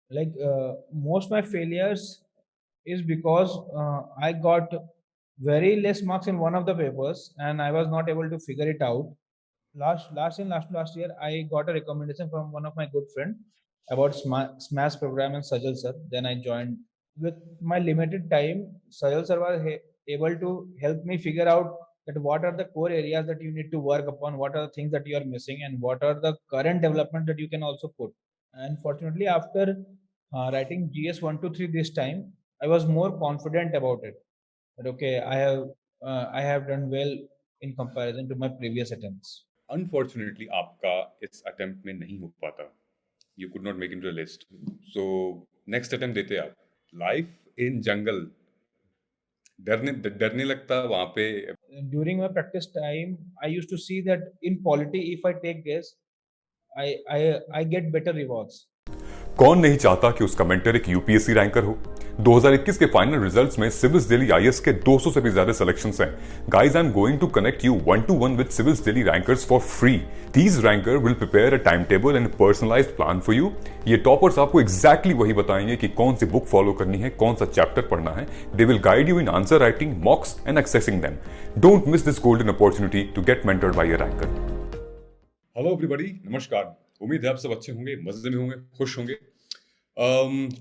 like most my failures is because I got very less marks in one of the papers and I was not able to figure it out. Last year I got a recommendation from one of my good friend about smash program and Sajal sir. Then I joined. With my limited time, Sajal sir was able to help me figure out that what are the core areas that you need to work upon, what are the things that you are missing, and what are the current development that you can also put. And fortunately, after writing GS 1 to 3 this time, I was more confident about it. That okay, I have done well in comparison to my previous attempts. Unfortunately आपका इस attempt में नहीं हो पाता, you could not make into the list, so next attempt देते आप. Life in जंगल, डरने लगता वहां पे. During my practice time, I used to see that in polity, if I take this, I get better rewards. कौन नहीं चाहता कि उसका मेंटर एक यूपीएससी रैंकर हो. 2021 के फाइनल रिजल्ट्स में सिविल्सडेली आईएएस के 200 से भी ज्यादा सिलेक्शंस हैं. Guys, I am going to connect you 1-to-1 with CivilsDaily rankers for free. These ranker will prepare a time table and personalised plan for you. ये toppers आपको एग्जैक्टली वही बताएंगे कि कौन सी बुक फॉलो करनी है, कौन सा चैप्टर पढ़ना है. They will guide you in answer writing, mocks and accessing them. Don't miss this golden opportunity to get mentored by a ranker. Hello everybody, नमस्कार. उम्मीद है आप सब अच्छे होंगे, मजे में होंगे, खुश होंगे.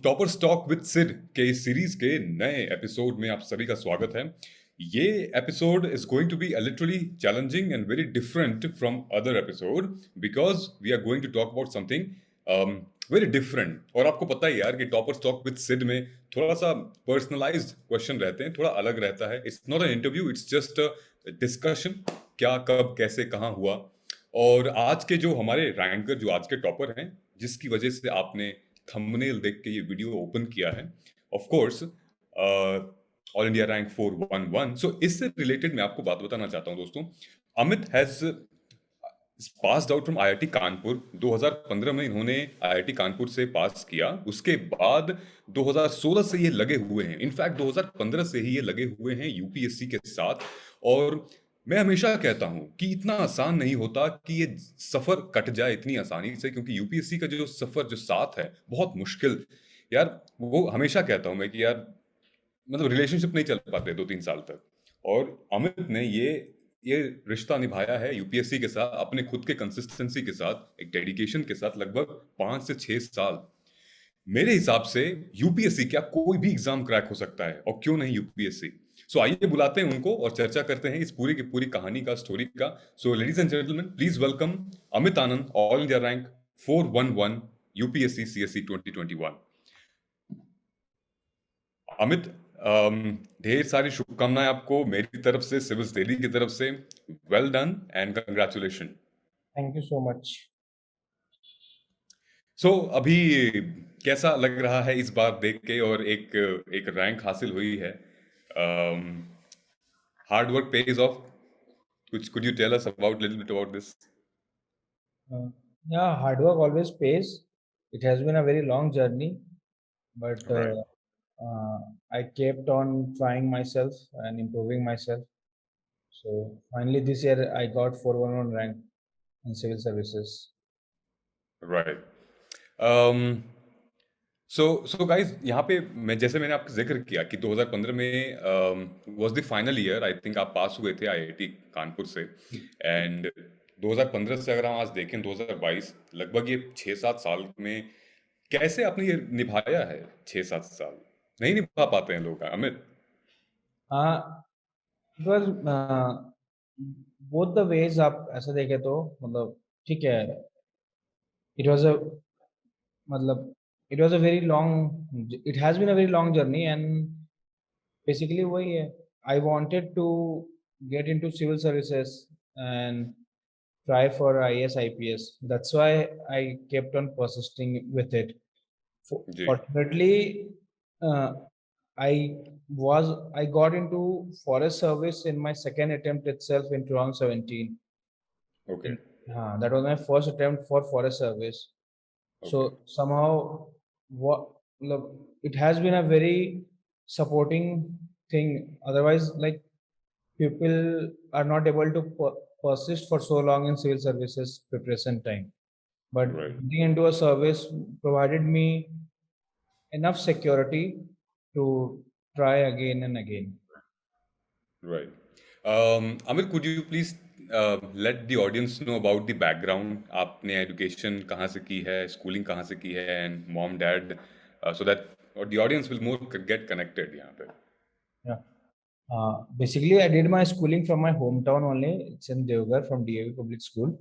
टॉपर स्टॉक विद सिड के इस सीरीज के नए एपिसोड में आप सभी का स्वागत है. ये episode is going to be literally challenging and very different from other episode because we are going to talk about something very different. और आपको पता है यार कि टॉपर स्टॉक विद सिड में थोड़ा सा पर्सनलाइज्ड क्वेश्चन रहते हैं, थोड़ा अलग रहता है. It's not an interview, it's just a discussion. क्या, कब, कैसे, कहाँ हुआ. और आज के जो हमारे रैंकर, जो आज के टॉपर हैं, जिसकी वजह से आपने थंबनेल देख के ये वीडियो ओपन किया है, of course all India rank 411. सो इससे रिलेटेड मैं आपको बात बताना चाहता हूं दोस्तों. Amit has passed out from IIT Kanpur. 2015 में इन्होंने आईआईटी कानपुर से पास किया. उसके बाद 2016 से ये लगे हुए हैं, इनफैक्ट 2015 से ही ये लगे हुए हैं यूपीएससी के साथ. और मैं हमेशा कहता हूं कि इतना आसान नहीं होता कि ये सफर कट जाए इतनी आसानी से, क्योंकि यूपीएससी का जो सफर, जो साथ है, बहुत मुश्किल यार. वो हमेशा कहता हूं मैं कि यार मतलब रिलेशनशिप नहीं चल पाते 2-3 साल तक. और अमित ने ये रिश्ता निभाया है यूपीएससी के साथ, अपने खुद के कंसिस्टेंसी के साथ, एक डेडिकेशन के साथ, लगभग 5 से 6 साल. मेरे हिसाब से यूपीएससी क्या कोई भी एग्जाम क्रैक हो सकता है, और क्यों नहीं यूपीएससी. सो आइए बुलाते हैं उनको और चर्चा करते हैं इस पूरी की पूरी कहानी का, स्टोरी का. So ladies and gentleman, please welcome Amit Anand, all India rank 411, UPSC CSC 2021. Amit, ढेर सारी शुभकामनाएं आपको मेरी तरफ से, सिविल्सडेली की तरफ से. Well done and congratulation. Thank you so much. सो अभी कैसा लग रहा है इस बार देख के, और एक रैंक हासिल हुई है. Hard work pays off. कुछ could you tell us about little bit about this? Yeah, hard work always pays. It has been a very long journey, but Right. I kept on trying myself and improving myself. So finally this year I got 411 rank in civil services. Right. So guys, यहाँ पे जैसे मैंने आपको जिक्र किया कि 2015 में was the final year. I think आप पास हुए थे आईआईटी कानपुर से. एंड 2015 से अगर हम आज देखें 2022, लगभग ये 6-7 साल में कैसे आपने ये निभाया है. 6-7 साल नहीं निभा पाते हैं लोग, Amit. It was both the ways. आप ऐसा देखे तो मतलब ठीक है. It was a मतलब it was a very long. It has been a very long journey and basically वही है. I wanted to get into civil services and try for IAS IPS. That's why I kept on persisting with it. जी. Fortunately, uh, I I got into forest service in my second attempt itself in 2017. Okay. That was my first attempt for forest service. So somehow it has been a very supporting thing. Otherwise, like people are not able to persist for so long in civil services preparation time. But Right. getting into a service provided me enough security to try again and again. Right. Amit, could you please let the audience know about the background? आपने education कहाँ से की है, schooling कहाँ से की है, and mom, dad, so that the audience will more get connected यहाँ पे. Yeah. Basically, I did my schooling from my hometown only. It's in Devgar from DAV Public School.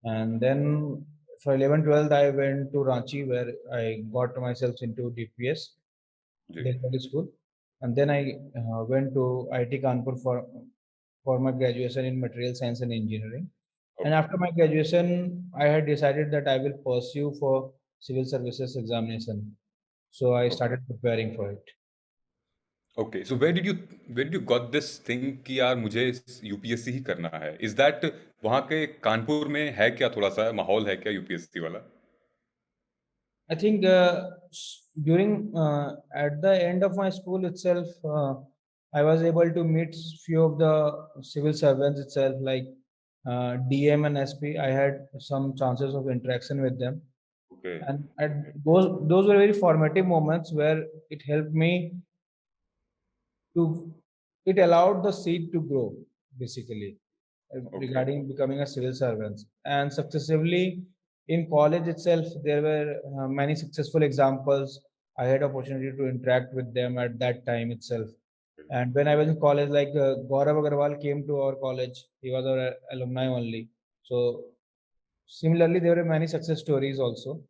And then for 11th, 12th, I went to Ranchi where I got myself into DPS, ji. Delhi School. And then I went to IIT Kanpur for my graduation in Material Science and Engineering. And Okay. after my graduation, I had decided that I will pursue for civil services examination. So I Okay. started preparing for it. Okay. So where did you got this thing कि यार मुझे UPSC ही करना है? Is that वहाँ के कानपुर में है क्या, थोड़ा सा माहौल है क्या यूपीएससी वाला? I think during at the end of my school itself, I was able to meet few of the civil servants itself, like DM and SP. I had some chances of interaction with them, Okay. and those were very formative moments where it helped me to it allowed the seed to grow basically Okay. regarding becoming a civil servant. And successively in college itself there were many successful examples. I had opportunity to interact with them at that time itself. And when I was in college, like Gaurav Agarwal came to our college. He was our alumni only. So similarly there were many success stories also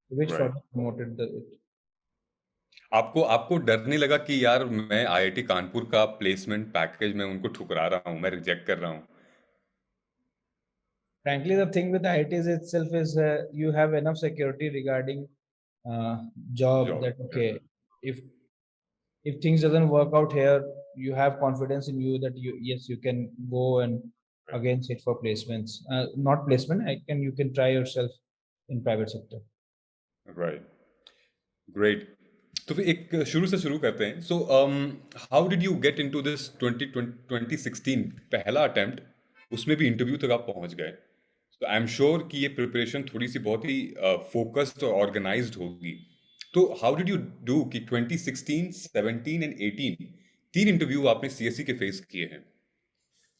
which Right. further promoted the आपको आपको डर नहीं लगा कि यार मैं IIT Kanpur का placement package में उनको ठुकरा रहा हूँ, मैं रिजेक्ट कर रहा हूँ? Frankly, the thing with IITs itself is you have enough security regarding job job. that okay, if if things doesn't work out here, you have confidence in you that you can go and again sit for placements. Not placement, I can you can try yourself in private sector. Right. Great. तो फिर एक शुरू से शुरू करते हैं. So how did you get into this 2016 पहला attempt, उसमें भी इंटरव्यू तक आप पहुंच गए. तो आई एम श्योर कि ये प्रिपरेशन थोड़ी सी बहुत ही फोकस्ड और ऑर्गेनाइज्ड होगी. तो हाउ डिड यू डू कि 2016, 17 एंड 18 तीन इंटरव्यू आपने सीएससी के फेस किए हैं.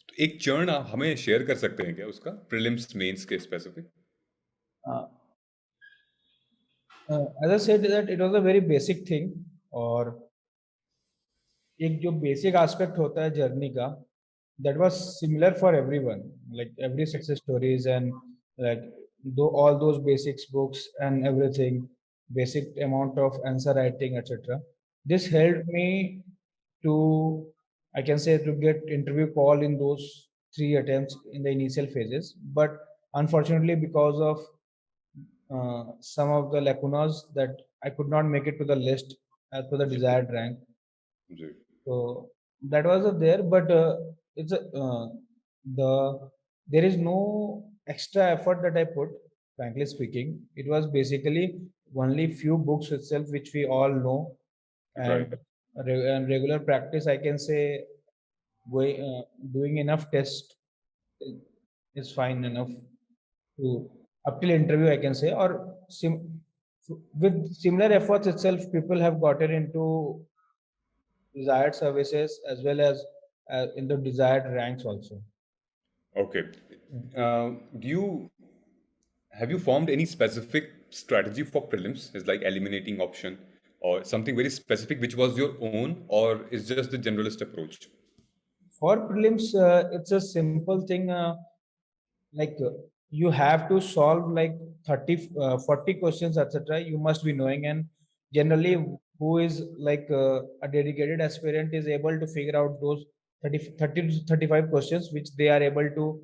तो एक चरण आप हमें शेयर कर सकते हैं क्या उसका, प्रीलिम्स मेंस के specific? Uh, as I said that it was a very basic thing और एक जो basic aspect होता है जर्नी का that was similar for everyone, like every success stories and like all those basics books and everything, basic amount of answer writing, etc. This helped me to, I can say, to get interview call in those 3 attempts in the initial phases. But unfortunately, because of some of the lacunas, that I could not make it to the list as per the ji. desired rank. Ji. So that was there, but it's a the there is no extra effort that I put. Frankly speaking, it was basically only few books itself, which we all know, and, Right. and regular practice. I can say, doing enough test is fine enough to up till interview. I can say, or with similar efforts itself, people have gotten into desired services as well as in the desired ranks also. Okay. Do you have you formed any specific strategy for prelims? Is like eliminating option or something very specific which was your own, or is just the generalist approach? For prelims, it's a simple thing. Like you have to solve like 30, 40 questions, etc. You must be knowing, and generally, who is like a dedicated aspirant is able to figure out those 30 to 35 questions which they are able to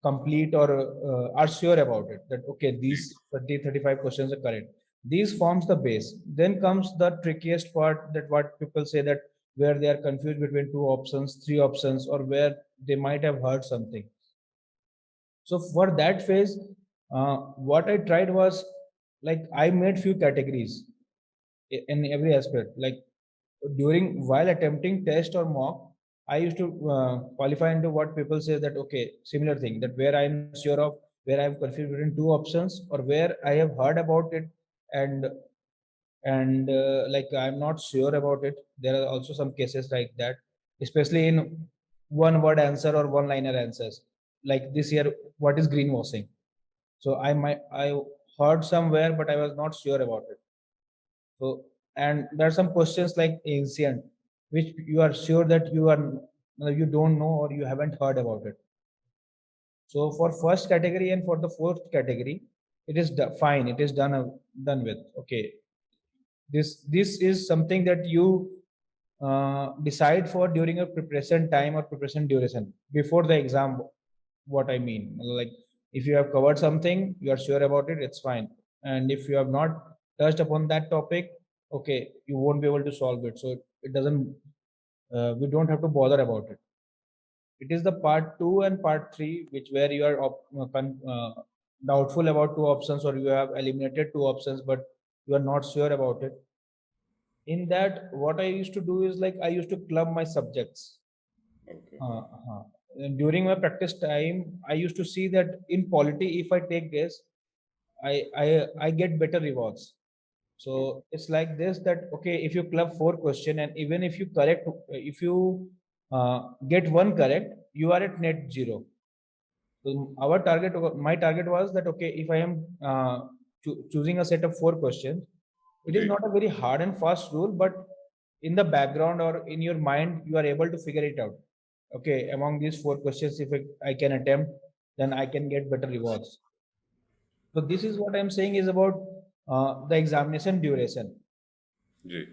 complete or are sure about it that okay, these 30 35 questions are correct. These forms the base. Then comes the trickiest part, that what people say that where they are confused between two options, three options, or where they might have heard something. So for that phase, what I tried was like I made few categories in every aspect. Like during while attempting test or mock, I used to qualify into what people say that okay, similar thing, that where I'm not sure of, where I'm confused between two options, or where I have heard about it and and like I'm not sure about it. There are also some cases like that, especially in one word answer or one liner answers. Like this year, what is greenwashing? So I heard somewhere, but I was not sure about it. So, and there are some questions like ancient, which you are sure that you don't know or you haven't heard about it. So for first category and for the fourth category, it is fine. It is done with. Okay, this is something that you decide for during your preparation time or preparation duration before the exam. What I mean, like if you have covered something, you are sure about it, it's fine. And if you have not touched upon that topic, okay, you won't be able to solve it. So it doesn't. We don't have to bother about it. It is the part two and part three, which where you are doubtful about two options, or you have eliminated two options, but you are not sure about it. In that, what I used to do is like I used to club my subjects. Okay. And during my practice time, I used to see that in polity, if I take this, I get better rewards. So it's like this, that okay, if you club four question and even if you correct, if you get one correct, you are at net zero. So my target was that okay, if I am choosing a set of four questions, it is ji. not a very hard and fast rule, but in the background or in your mind, you are able to figure it out. Okay, among these four questions, if I can attempt, then I can get better rewards. So this is what I'm saying is about the examination duration. Ji.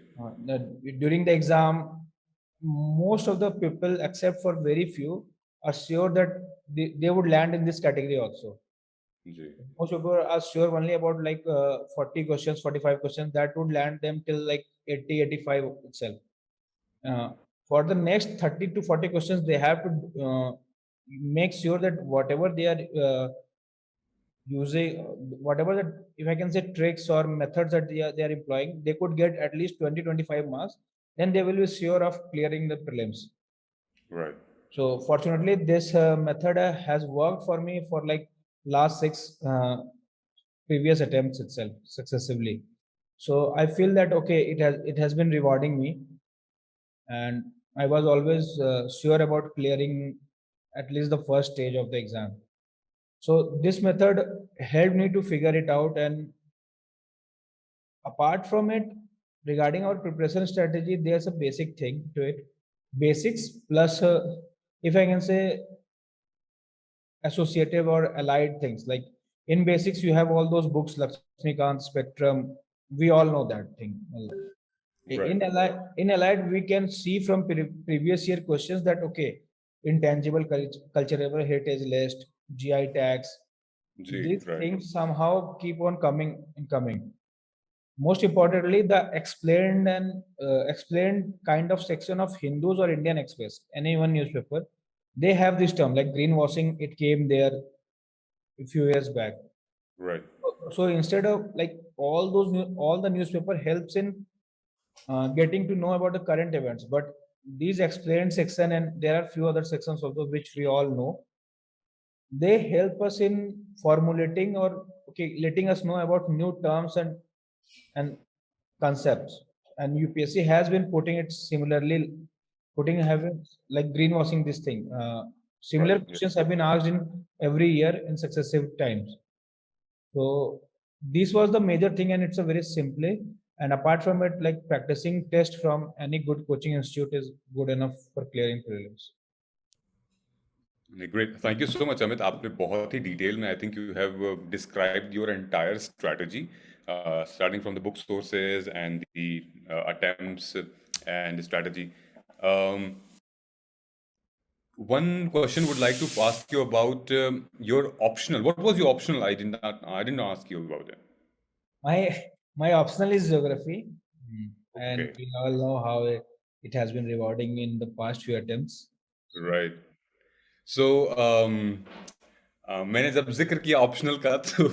During the exam, most of the people, except for very few, are sure that they would land in this category also. Ji. Most people are sure only about like 40 questions, 45 questions, that would land them till like 80, 85 itself. For the next 30 to 40 questions, they have to make sure that whatever they are using, whatever that, if I can say, tricks or methods that they are employing, they could get at least 20, 25 marks. Then they will be sure of clearing the prelims. Right. So fortunately, this method has worked for me for like last six previous attempts itself successively. So I feel that okay, it has been rewarding me, and I was always sure about clearing at least the first stage of the exam. So this method helped me to figure it out. And apart from it, regarding our preparation strategy, there's a basic thing to it. Basics plus, if I can say, associative or allied things. Like in basics, you have all those books, Lakshmikant, Spectrum. We all know that thing. Right. In allied, we can see from previous year questions that okay, intangible cultural heritage list, GI tags, ji. these Right. things somehow keep on coming and coming. Most importantly, the explained kind of section of Hindus or Indian Express, any one newspaper, they have this term like greenwashing. It came there a few years back. Right. So instead of like all the newspaper helps in getting to know about the current events, but these explained section, and there are few other sections also which we all know, they help us in formulating or okay, letting us know about new terms and concepts. And UPSC has been putting it similarly, putting having like greenwashing this thing. Right. Similar Yeah. questions have been asked in every year in successive times. So this was the major thing, and it's a very simple. And apart from it, like practicing test from any good coaching institute is good enough for clearing prelims. Great. Thank you so much, Amit. आपने बहुत ही detail में, I think you have described your entire strategy, starting from the book sources and the attempts and the strategy. Um, One question would like to ask you about your optional. What was your optional? I didn't ask you about it. My my optional is geography. And Okay. we all know how it has been rewarding in the past few attempts. Right. So मैंने जब जिक्र किया optional का तो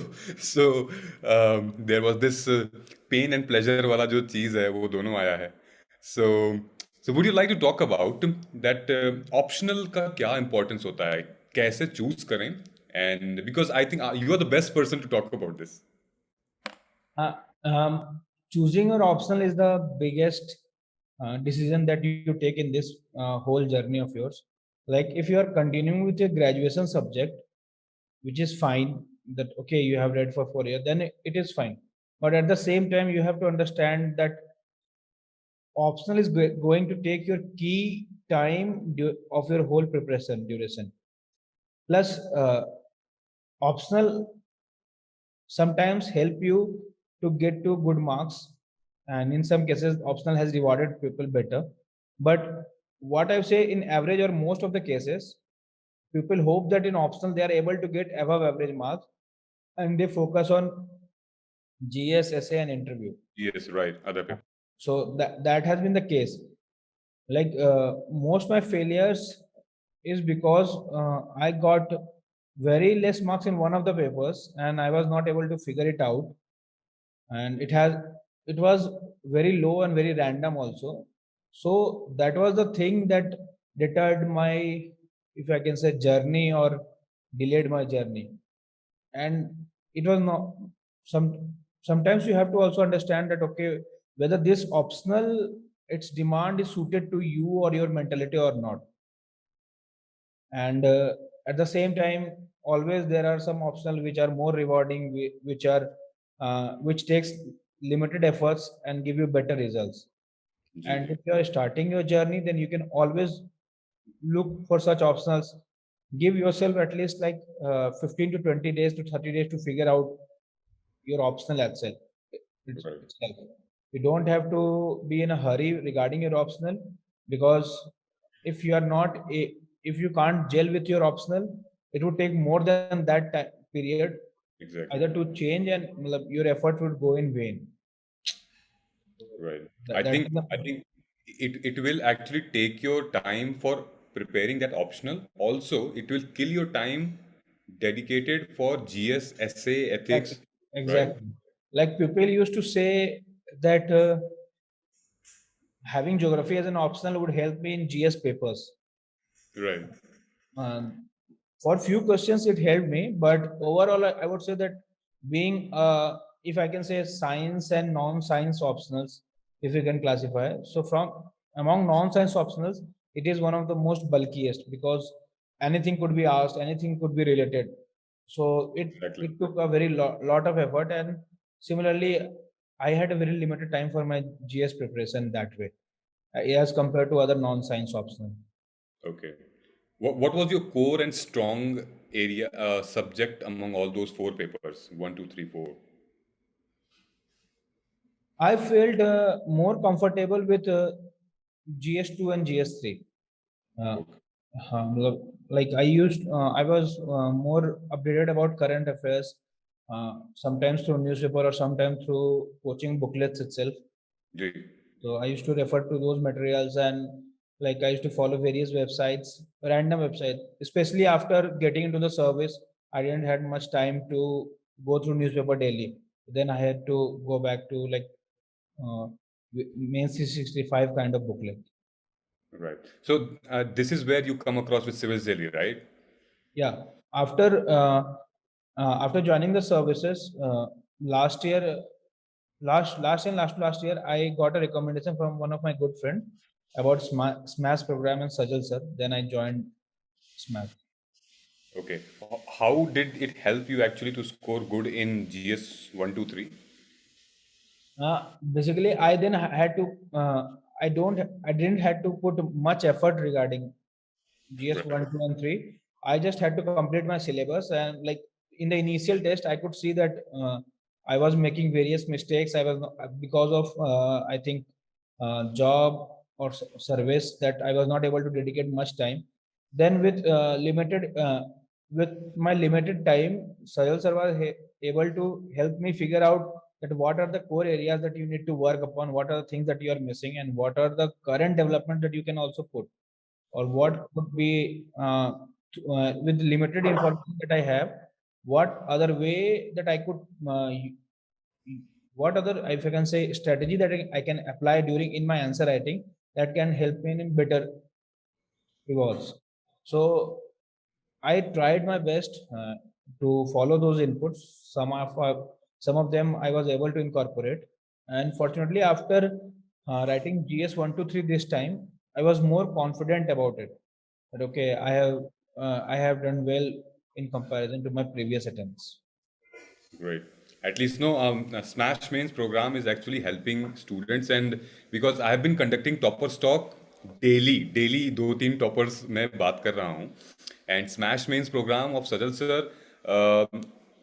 so there was this pain and pleasure वाला जो चीज़ है वो दोनों आया है. So would you like to talk about that optional का क्या importance होता है, कैसे choose करें, and because I think you are the best person to talk about this. Uh, um, choosing your optional is the biggest decision that you take in this whole journey of yours. Like if you are continuing with your graduation subject, which is fine, that okay, you have read for 4 years, then it is fine. But at the same time, you have to understand that optional is going to take your key time of your whole preparation duration. Plus, optional sometimes help you to get to good marks, and in some cases optional has rewarded people better. But what I say, in average or most of the cases, people hope that in optional they are able to get above average marks, and they focus on gs, essay and interview. Yes, right. Other paper. So that has been the case. Like most my failures is because I got very less marks in one of the papers and I was not able to figure it out, and it was very low and very random also. So that was the thing that deterred my, if I can say, journey, or delayed my journey. And it was not some sometimes you have to also understand that okay, whether this optional, its demand is suited to you or your mentality or not. And at the same time, always there are some optional which are more rewarding, which are which takes limited efforts and give you better results. And if you are starting your journey, then you can always look for such optionals. Give yourself at least like 15 to 20 days to 30 days to figure out your optional itself. itself. You don't have to be in a hurry regarding your optional, because if you are not if you can't gel with your optional, it would take more than that time period, Exactly. either to change, and your effort would go in vain. Right. That I think it will actually take your time for preparing that optional. Also, it will kill your time dedicated for GS, essay, ethics, exactly, right? exactly. Like people used to say that having geography as an optional would help me in gs papers. Right. Um, for few questions, it helped me, but overall, I would say that being, if I can say, science and non-science optionals, if you can classify. So from among non-science optionals, it is one of the most bulkiest, because anything could be asked, anything could be related. So Exactly. it took a very lot of effort, and similarly, I had a very limited time for my GS preparation that way, as compared to other non-science optional. Okay. What was your core and strong area subject among all those four papers? One, two, three, four. I felt more comfortable with GS2 and GS3. Uh, Okay. like I was more updated about current affairs, sometimes through newspaper or sometimes through coaching booklets itself. Ji. So I used to refer to those materials, and like I used to follow various websites, random websites, especially after getting into the service. I didn't had much time to go through newspaper daily. Then I had to go back to like uh, main C65 kind of booklet. Right. So this is where you come across with Civilsdaily, right? Yeah, after after joining the services last year, last year, I got a recommendation from one of my good friend about Smash program and Sajal sir. Then I joined Smash. Okay. How did it help you actually to score good in GS 1, 2, 3? Basically, I then had to. I didn't had to put much effort regarding GS Right. 1, 2, and 3. I just had to complete my syllabus, and like in the initial test, I could see that I was making various mistakes. I was because of I think job or service, that I was not able to dedicate much time. Then with my limited time, Sayal sir was able to help me figure out that what are the core areas that you need to work upon, what are the things that you are missing, and what are the current development that you can also put, or what could be with limited information that I have, what other way that I could, what other, if I can say, strategy that I can apply during in my answer writing that can help me in better rewards. So I tried my best to follow those inputs. Some of them I was able to incorporate, And fortunately, after writing GS 1 to 3 this time, I was more confident about it. That okay, I have done well in comparison to my previous attempts. Great. At least no, Smash Mains program is actually helping students, and because I have been conducting topper stock daily दो तीन toppers मैं बात कर रहा हूँ, and Smash Mains program of Sajal sir,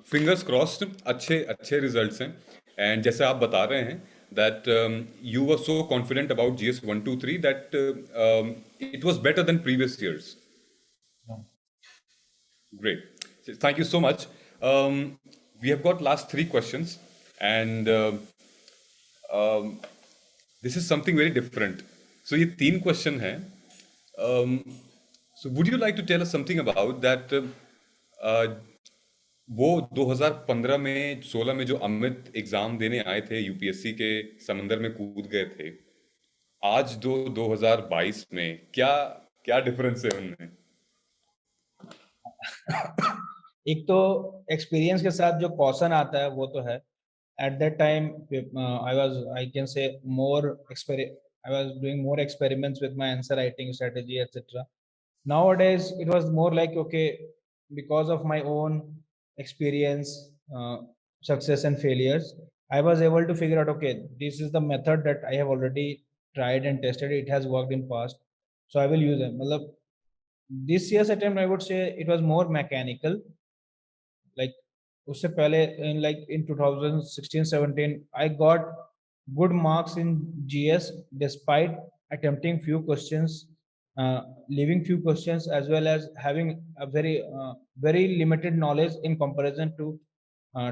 fingers crossed, अच्छे अच्छे results हैं, and जैसे आप बता रहे हैं that you were so confident about GS 1 2 3 that it was better than previous years. Great. Thank you so much. We have got last three questions, and this is something very different. So ये तीन question है. So would you like to tell us something about that? वो 2015 में 16 में जो Amit exam देने आए थे यूपीएससी के समंदर में कूद गए थे, आज 2022 में क्या क्या डिफरेंस है उनमें? एक तो एक्सपीरियंस के साथ जो कॉशन आता है वो तो है. At that time, I can say I was doing more experiments with my answer writing strategy, etc. Nowadays, it was more like okay, because of my own experience, success and failures, I was able to figure out okay, this is the method that I have already tried and tested. It has worked in past, so I will use it. मतलब, this year's attempt, I would say it was more mechanical. Like उससे पहले in 2016-17 I got good marks in GS despite attempting few questions, leaving few questions, as well as having a very limited knowledge in comparison to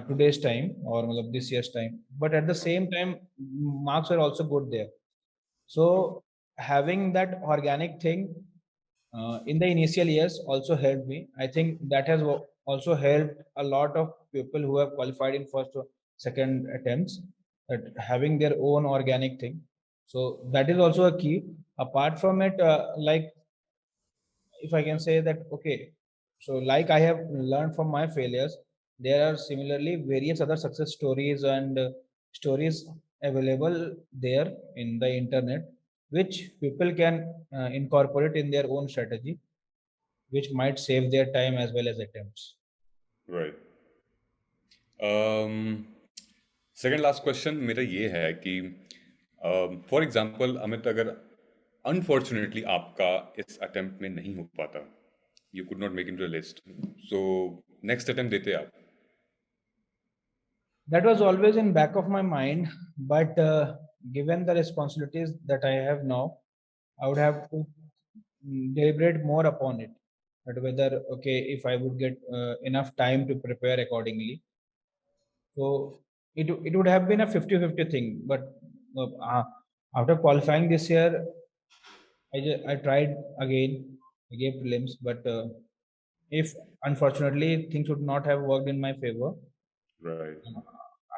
today's time or मतलब this year's time. But at the same time, marks were also good there. So having that organic thing in the initial years also helped me. I think that has also helped a lot of people who have qualified in first or second attempts, that having their own organic thing. So that is also a key. Apart from it, like if I can say that, okay, so like I have learned from my failures, there are similarly various other success stories and stories available there in the internet, which people can incorporate in their own strategy, which might save their time as well as attempts. Right. Second last question मेरा ये है कि for example Amit, अगर unfortunately आपका इस attempt में नहीं हो पाता, you could not make into the list, so next attempt देते आप? That was always in back of my mind, but given the responsibilities that I have now, I would have to deliberate more upon it. But whether okay, if I would get enough time to prepare accordingly, so it would have been a 50-50 thing. But after qualifying this year, I tried again. I gave prelims, but if unfortunately things would not have worked in my favor, Right.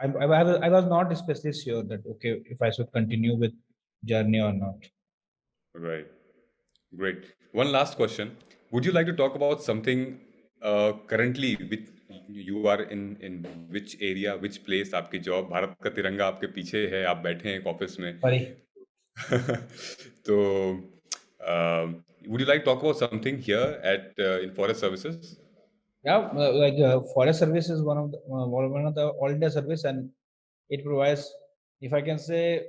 I was not especially sure that okay, if I should continue with journey or not. Right. Great. One last question. Would you like to talk about something currently which you are in which area, which place? आपकी job, Bharat का तिरंगा आपके पीछे है, आप बैठे हैं एक ऑफिस में. Sorry. तो would you like to talk about something here at in forest services? Yeah, like forest service is one of the all India service, and it provides, if I can say,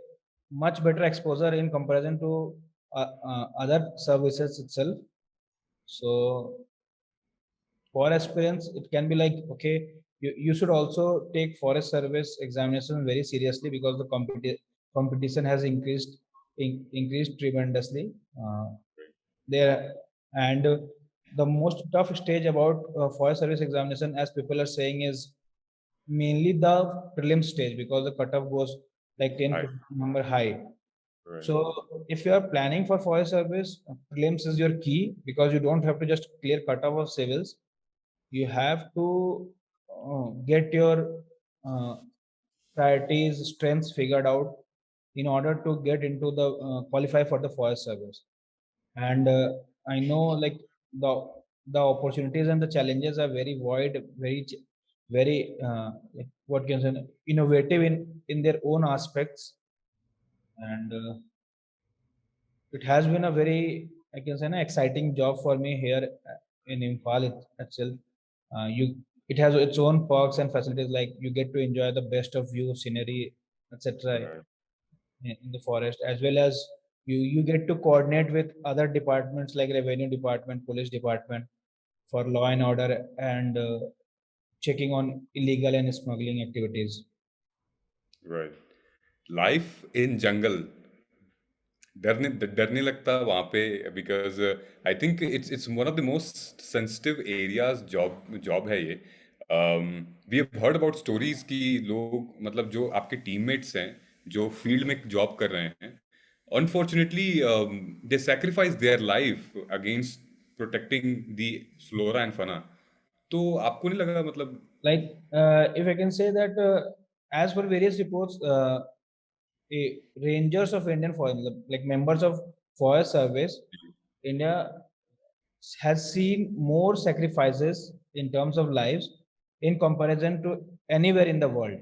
much better exposure in comparison to other services itself. So for aspirants, it can be like okay, you should also take forest service examination very seriously, because the competition has increased tremendously there. And the most tough stage about forest service examination, as people are saying, is mainly the prelim stage, because the cutoff goes like 10 High. number high. Right. So if you are planning for forest service, prelims is your key, because you don't have to just clear cutoff of civils. You have to get your priorities, strengths figured out in order to get into the qualify for the forest service. And I know like the opportunities and the challenges are very wide, very like what can I say, innovative in their own aspects, and it has been a very, I can say, an exciting job for me here in Imphal itself. You it has its own perks and facilities, like you get to enjoy the best of view, scenery, etc. Right. in the forest, as well as you get to coordinate with other departments like revenue department, police department, for law and order, and checking on illegal and smuggling activities. Right. Life in jungle. डरने लगता है वहाँ पे, because I think it's one of the most sensitive areas job है ये. We have heard about stories कि लोग, मतलब जो आपके टीममेट्स हैं जो फील्ड में जॉब कर रहे हैं, unfortunately they sacrifice their life against protecting the flora and fauna. तो आपको नहीं लगा, मतलब Like, if I can say that, as per various reports, rangers of Indian Forest, like members of Forest Service, India has seen more sacrifices in terms of lives in comparison to anywhere in the world.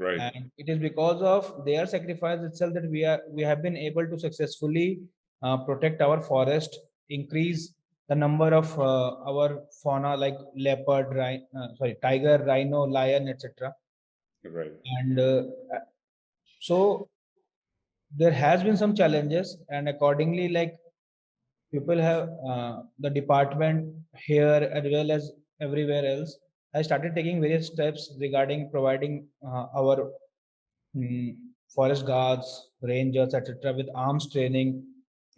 Right And it is because of their sacrifice itself that we have been able to successfully protect our forest, increase the number of our fauna like leopard, tiger, rhino, lion, etc. Right And so there has been some challenges, and accordingly, like, people have the department here as well as everywhere else has started taking various steps regarding providing our mm, forest guards, rangers, etc., with arms training,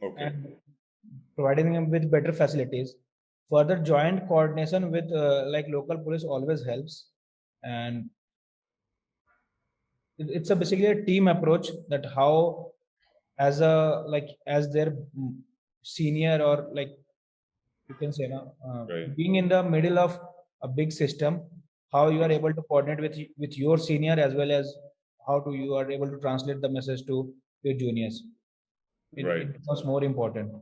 okay and providing them with better facilities. Further, joint coordination with like local police always helps, and it's a basically a team approach, that how, as a like as their senior, or like you can say now, right being in the middle of a big system, how you are able to coordinate with your senior, as well as how to you are able to translate the message to your juniors. It right becomes more important.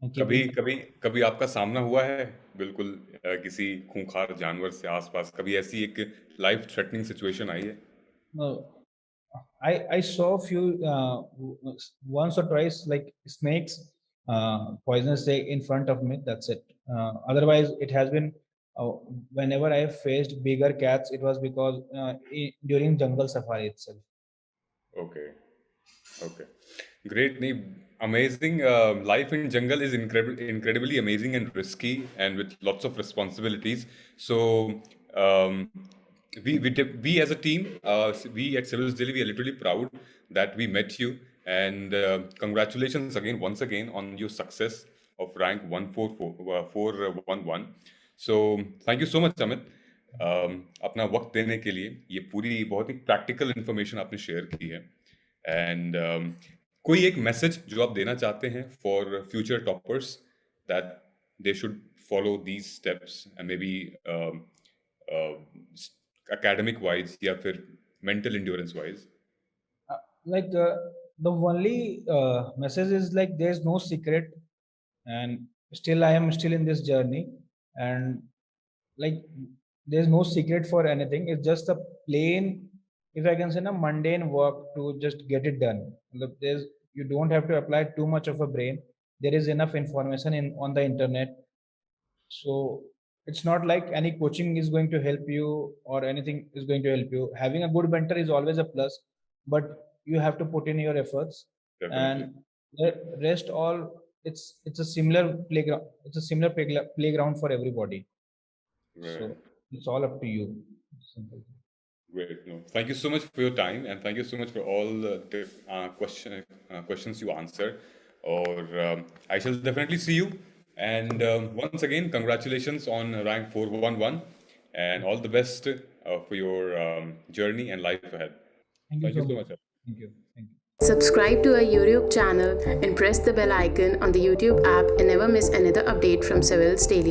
And कभी keeping कभी कभी आपका सामना हुआ है बिल्कुल किसी खूंखार जानवर से आसपास, कभी ऐसी एक लाइफ थ्रेटनिंग सिचुएशन आई है? no, I saw few once or twice, like snakes, poisonous snake in front of me. That's it. Otherwise, it has been whenever I have faced bigger cats, it was because during jungle safari itself. Okay okay great. नहीं, amazing. Life in jungle is incredibly amazing and risky and with lots of responsibilities. So we as a team, we at Civilsdaily, we are literally proud that we met you, and congratulations again, once again, on your success of rank 14411. So thank you so much, Amit, अपना वक्त देने के लिए. ये पूरी बहुत ही practical information आपने share की है. एंड कोई एक मैसेज जो आप देना चाहते हैं for future toppers, that they should follow these steps, and may be academic wise या फिर mental endurance wise? Like, the only message is, like, there's no secret, and still I am still in this journey, and like there's no secret for anything. It's just a plain, if I can say, a mundane work to just get it done. There's, you don't have to apply too much of a brain. There is enough information on the internet. So it's not like any coaching is going to help you, or anything is going to help you. Having a good mentor is always a plus, but you have to put in your efforts. Definitely. And the rest all, it's a similar playground. It's a similar playground for everybody. So Right. it's all up to you. Simple. Great. No, thank you so much for your time, and thank you so much for all the questions you answered. Or I shall definitely see you. And once again, congratulations on rank 411, and all the best for your journey and life ahead. Thank you Thank you so so much. much. Thank you. Thank you. Subscribe to our YouTube channel and press the bell icon on the YouTube app and never miss another update from Civilsdaily.